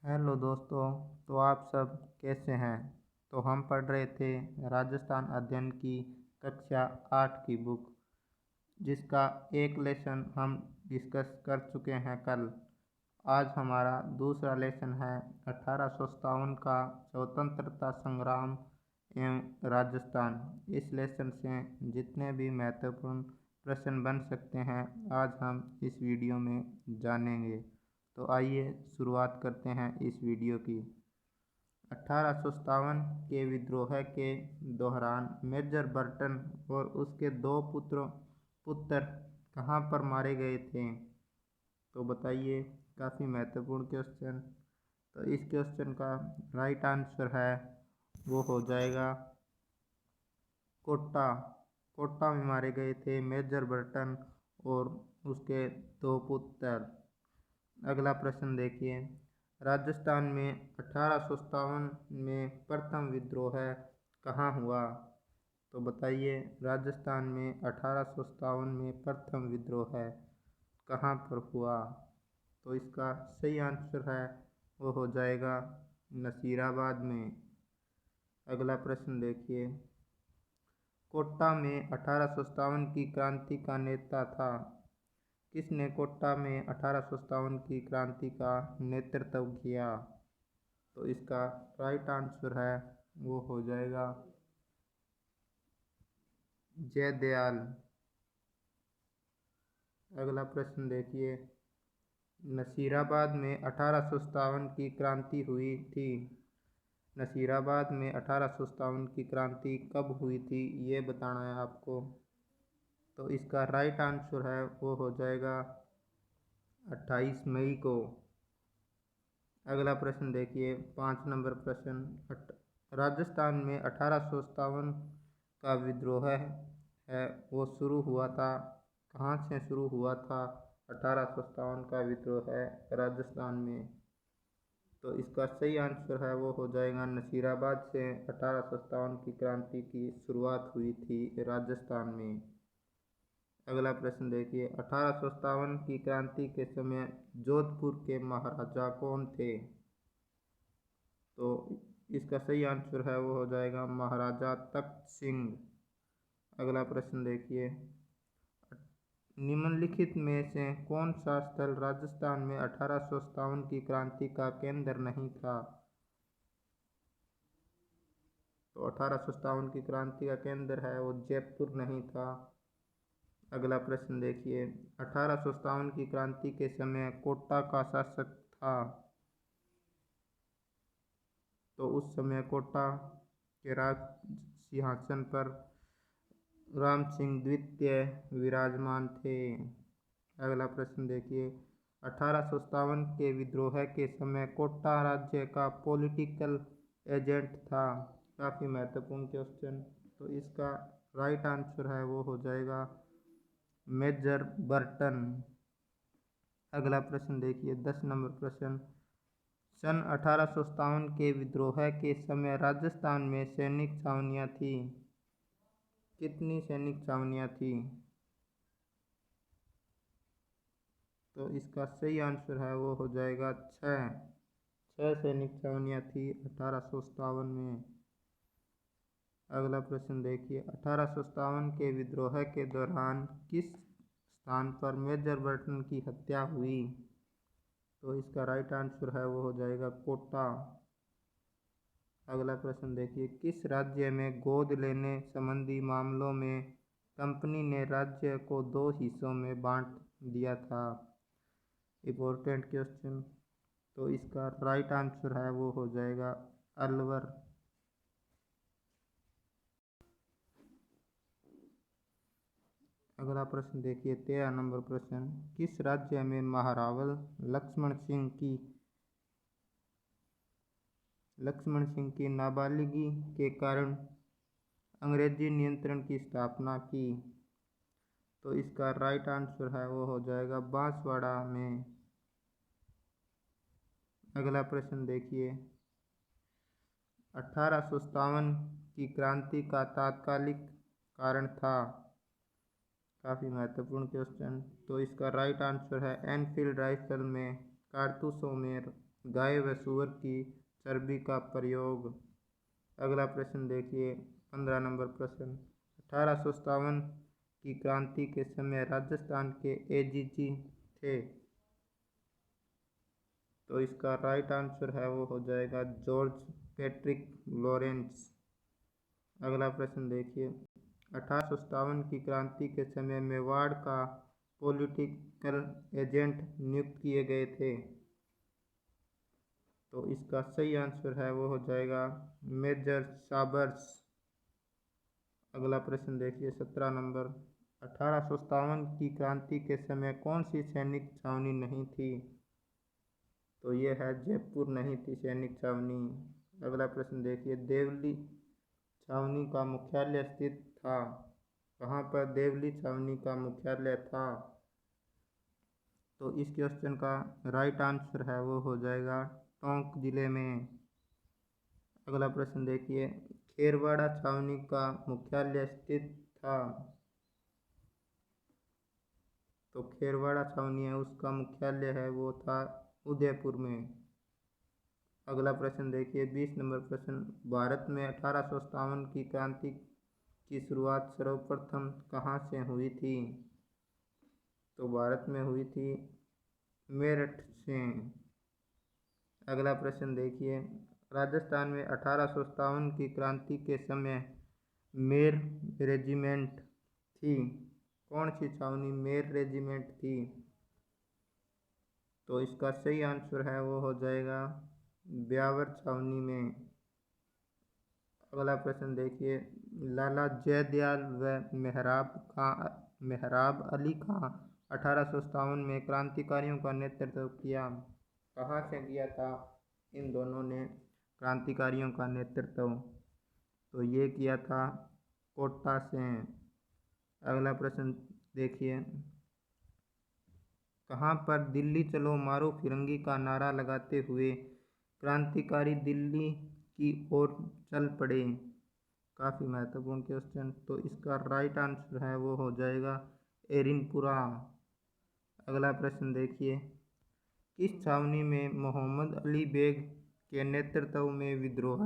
Hello दोस्तों। तो आप सब कैसे हैं। तो हम पढ़ रहे थे राजस्थान अध्ययन की कक्षा 8 की बुक, जिसका एक लेसन हम डिस्कस कर चुके हैं कल। आज हमारा दूसरा लेसन है 1857 का स्वतंत्रता संग्राम एवं राजस्थान। इस लेसन से जितने भी महत्वपूर्ण प्रश्न बन सकते हैं आज हम इस वीडियो में जानेंगे। तो आइए शुरुआत करते हैं इस वीडियो की। 1857 के विद्रोह के दौरान मेजर बर्टन और उसके दो पुत्र कहाँ पर मारे गए थे। तो बताइए, काफ़ी महत्वपूर्ण क्वेश्चन। तो इस क्वेश्चन का राइट आंसर है वो हो जाएगा कोटा। कोटा में मारे गए थे मेजर बर्टन और उसके दो पुत्र। अगला प्रश्न देखिए, राजस्थान में 1857 में प्रथम विद्रोह कहाँ हुआ। तो बताइए, राजस्थान में 1857 में प्रथम विद्रोह कहाँ पर हुआ। तो इसका सही आंसर है वो हो जाएगा नसीराबाद में। अगला प्रश्न देखिए, कोटा में 1857 की क्रांति का नेता था। किसने कोटा में 1857 की क्रांति का नेतृत्व किया। तो इसका राइट आंसर है वो हो जाएगा जयदयाल। अगला प्रश्न देखिए, नसीराबाद में 1857 की क्रांति हुई थी। नसीराबाद में 1857 की क्रांति कब हुई थी ये बताना है आपको। तो इसका राइट आंसर है वो हो जाएगा 28 मई को। अगला प्रश्न देखिए, 5 नंबर प्रश्न। राजस्थान में 1857 का विद्रोह है वो शुरू हुआ था, कहाँ से शुरू हुआ था 1857 का विद्रोह है राजस्थान में। तो इसका सही आंसर है वो हो जाएगा नसीराबाद से 1857 की क्रांति की शुरुआत हुई थी राजस्थान में। अगला प्रश्न देखिए, 1857 की क्रांति के समय जोधपुर के महाराजा कौन थे। तो इसका सही आंसर है वो हो जाएगा महाराजा तख्त सिंह। अगला प्रश्न देखिए, निम्नलिखित में से कौन सा स्थल राजस्थान में 1857 की क्रांति का केंद्र नहीं था। तो 1857 की क्रांति का केंद्र है वो जयपुर नहीं था। अगला प्रश्न देखिए, 1857 की क्रांति के समय कोटा का शासक था। तो उस समय कोटा के राज सिंहासन पर राम सिंह द्वितीय विराजमान थे। अगला प्रश्न देखिए, 1857 के विद्रोह के समय कोटा राज्य का पॉलिटिकल एजेंट था। काफ़ी महत्वपूर्ण क्वेश्चन। तो इसका राइट आंसर है वो हो जाएगा मेजर बर्टन। अगला प्रश्न देखिए, 10 नंबर प्रश्न। सन 1857 के विद्रोह के समय राजस्थान में सैनिक छावनियाँ थी। कितनी सैनिक छावनियाँ थी। तो इसका सही आंसर है वो हो जाएगा 6 सैनिक छावनियाँ थी 1857 में। अगला प्रश्न देखिए, 1857 के विद्रोह के दौरान किस स्थान पर मेजर बर्टन की हत्या हुई। तो इसका राइट आंसर है वो हो जाएगा कोटा। अगला प्रश्न देखिए, किस राज्य में गोद लेने संबंधी मामलों में कंपनी ने राज्य को 2 हिस्सों में बांट दिया था। Important question. तो इसका राइट आंसर है वो हो जाएगा अलवर। अगला प्रश्न देखिए, 13 नंबर प्रश्न। किस राज्य में महारावल लक्ष्मण सिंह की नाबालिगी के कारण अंग्रेजी नियंत्रण की स्थापना की। तो इसका राइट आंसर है वो हो जाएगा बांसवाड़ा में। अगला प्रश्न देखिए, 1857 की क्रांति का तात्कालिक कारण था। काफ़ी महत्वपूर्ण क्वेश्चन। तो इसका राइट आंसर है एनफील्ड राइफल में कारतूसों में गाय व सूअर की चर्बी का प्रयोग। अगला प्रश्न देखिए 15 नंबर प्रश्न। 1857 की क्रांति के समय राजस्थान के एजीजी थे। तो इसका राइट आंसर है वो हो जाएगा जॉर्ज पैट्रिक लॉरेंस। अगला प्रश्न देखिए 1857 की क्रांति के समय मेवाड़ का पॉलिटिकल एजेंट नियुक्त किए गए थे। तो इसका सही आंसर है वो हो जाएगा मेजर साबर्स। अगला प्रश्न देखिए 17 नंबर। 1857 की क्रांति के समय कौन सी सैनिक छावनी नहीं थी। तो ये है जयपुर नहीं थी सैनिक छावनी। अगला प्रश्न देखिए देवली छावनी का मुख्यालय स्थित था। कहाँ पर देवली छावनी का मुख्यालय था। तो इस क्वेश्चन का राइट आंसर है वो हो जाएगा टोंक जिले में। अगला प्रश्न देखिए खेरवाड़ा छावनी का मुख्यालय स्थित था। तो खेरवाड़ा छावनी है उसका मुख्यालय है वो था उदयपुर में। अगला प्रश्न देखिए 20 नंबर प्रश्न। भारत में 1857 की क्रांति की शुरुआत सर्वप्रथम कहाँ से हुई थी। तो भारत में हुई थी मेरठ से। अगला प्रश्न देखिए राजस्थान में 1857 की क्रांति के समय मेर रेजिमेंट थी। कौन सी छावनी मेर रेजिमेंट थी। तो इसका सही आंसर है वो हो जाएगा ब्यावर छावनी में। अगला प्रश्न देखिए लाला जयदयाल व मेहराब अली खां 1857 में क्रांतिकारियों का नेतृत्व किया। कहाँ से किया था इन दोनों ने क्रांतिकारियों का नेतृत्व। तो ये किया था कोटा से। अगला प्रश्न देखिए कहाँ पर दिल्ली चलो मारो फिरंगी का नारा लगाते हुए क्रांतिकारी दिल्ली की ओर चल पड़े। काफ़ी महत्वपूर्ण क्वेश्चन। तो इसका राइट आंसर है वो हो जाएगा एरिनपुरा। अगला प्रश्न देखिए किस छावनी में मोहम्मद अली बेग के नेतृत्व में विद्रोह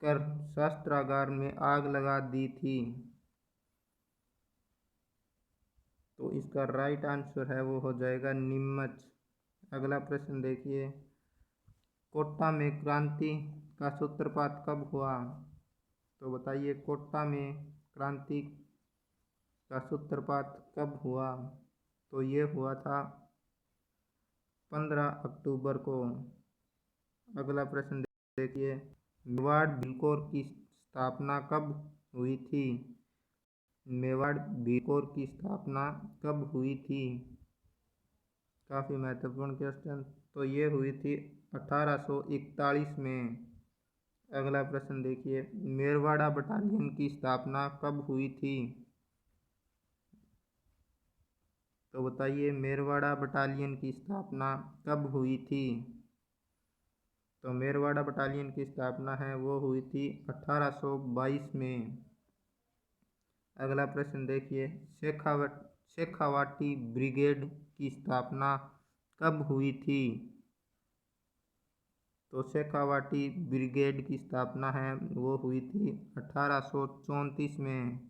कर शस्त्रागार में आग लगा दी थी। तो इसका राइट आंसर है वो हो जाएगा नीमच। अगला प्रश्न देखिए कोटा में क्रांति का सूत्रपात कब हुआ। तो बताइए कोटा में क्रांति का सूत्रपात कब हुआ। तो ये हुआ था 15 अक्टूबर को। अगला प्रश्न देखिए मेवाड़ भिलकोर की स्थापना कब हुई थी। मेवाड़ भिलकोर की स्थापना कब हुई थी। काफ़ी महत्वपूर्ण क्वेश्चन। तो ये हुई थी 1841 में। अगला प्रश्न देखिए मेरवाड़ा बटालियन की स्थापना कब हुई थी। तो बताइए मेरवाड़ा बटालियन की स्थापना कब हुई थी। तो मेरवाड़ा बटालियन की स्थापना है वो हुई थी 1822 में। अगला प्रश्न देखिए शेखावाटी ब्रिगेड की स्थापना कब हुई थी। तो शेखावाटी ब्रिगेड की स्थापना है वो हुई थी 1834 में।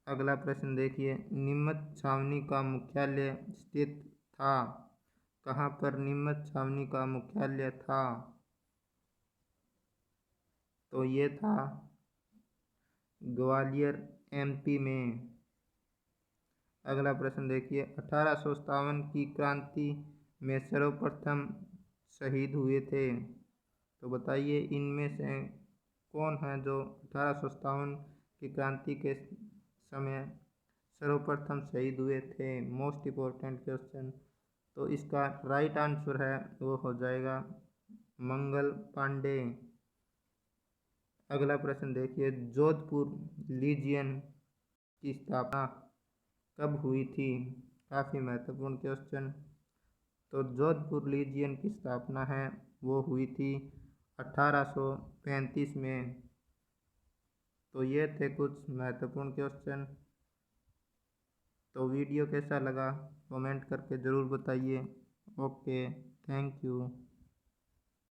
अगला प्रश्न देखिए नीमच छावनी का मुख्यालय स्थित था। कहाँ पर नीमच छावनी का मुख्यालय था। तो ये था ग्वालियर एमपी में। अगला प्रश्न देखिए 1857 की क्रांति में सर्वप्रथम शहीद हुए थे। तो बताइए इनमें से कौन है जो 1857 की क्रांति के समय सर्वप्रथम शहीद हुए थे। Most important question. तो इसका राइट आंसर है वो हो जाएगा मंगल पांडे। अगला प्रश्न देखिए जोधपुर लीजियन की स्थापना कब हुई थी। काफ़ी महत्वपूर्ण क्वेश्चन। तो जोधपुर लीजियन की स्थापना है वो हुई थी 1835 में। तो ये थे कुछ महत्वपूर्ण क्वेश्चन। तो वीडियो कैसा लगा कमेंट करके ज़रूर बताइए। ओके। Thank you.